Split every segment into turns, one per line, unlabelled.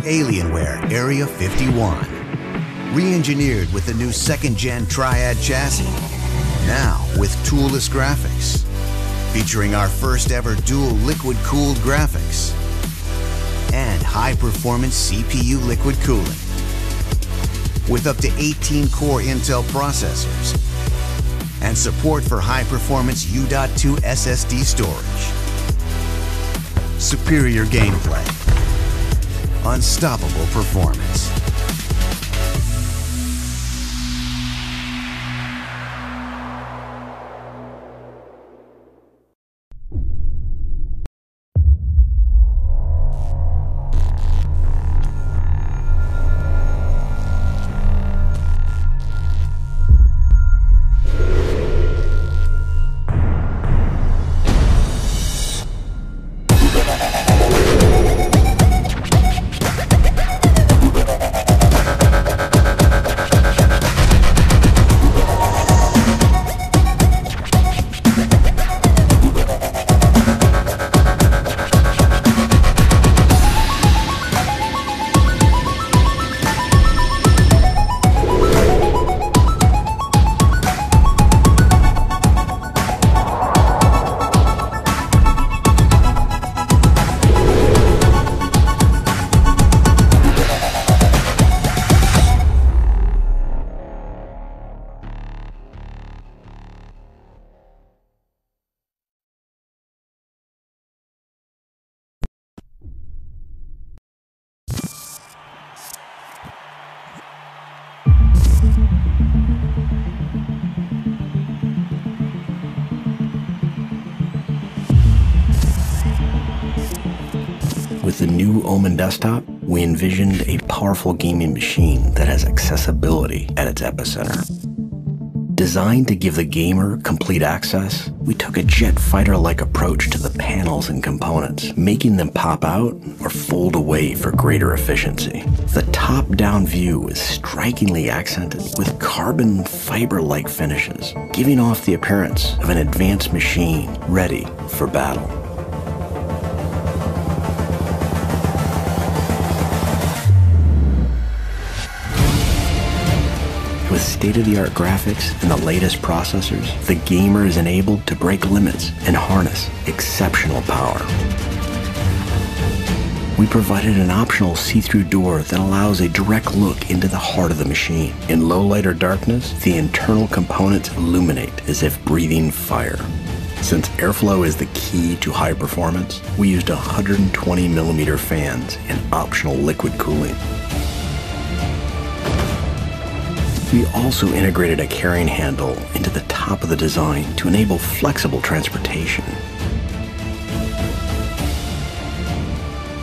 Alienware Area 51. Re-engineered with the new second-gen Triad chassis. Now with toolless graphics. Featuring our first ever dual liquid-cooled graphics. And high-performance CPU liquid cooling. With up to 18-core Intel processors. And support for high-performance U.2 SSD storage. Superior gameplay. Unstoppable performance.
With the new OMEN desktop, we envisioned a powerful gaming machine that has accessibility at its epicenter. Designed to give the gamer complete access, we took a jet fighter-like approach to the panels and components, making them pop out or fold away for greater efficiency. The top-down view is strikingly accented with carbon fiber-like finishes, giving off the appearance of an advanced machine ready for battle. With state-of-the-art graphics and the latest processors, the gamer is enabled to break limits and harness exceptional power. We provided an optional see-through door that allows a direct look into the heart of the machine. In low light or darkness, the internal components illuminate as if breathing fire. Since airflow is the key to high performance, we used 120mm fans and optional liquid cooling. We also integrated a carrying handle into the top of the design to enable flexible transportation.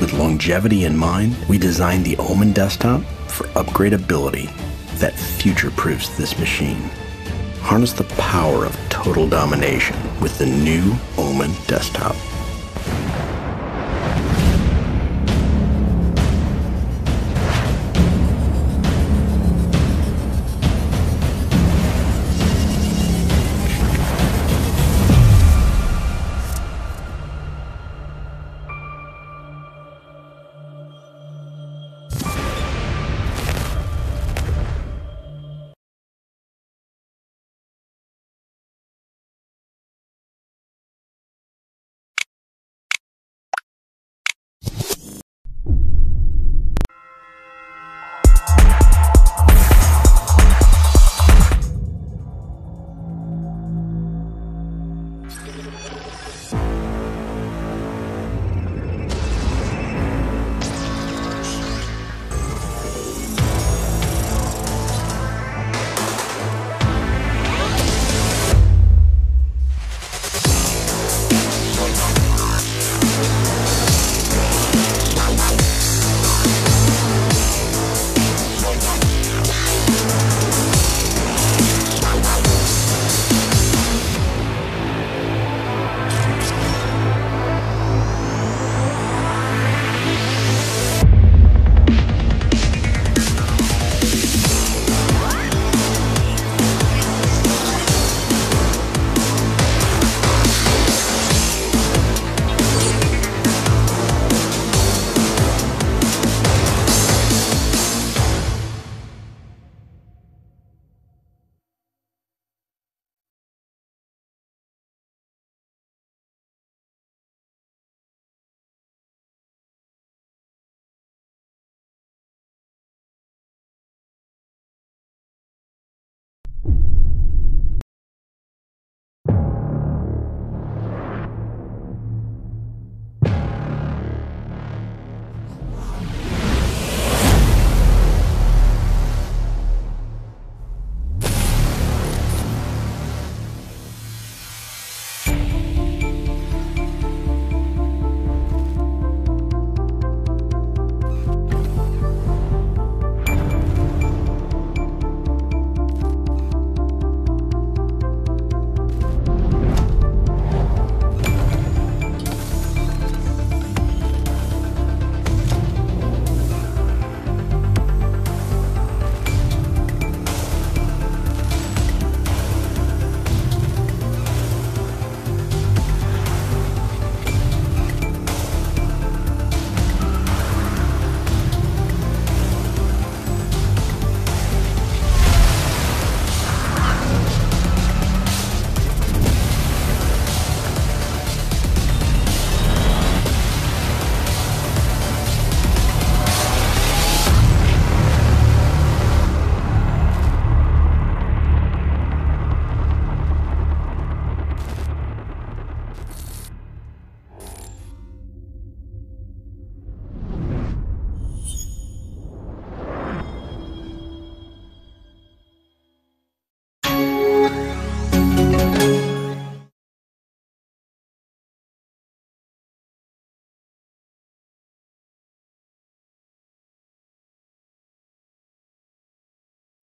With longevity in mind, we designed the OMEN desktop for upgradability that future-proofs this machine. Harness the power of total domination with the new OMEN desktop.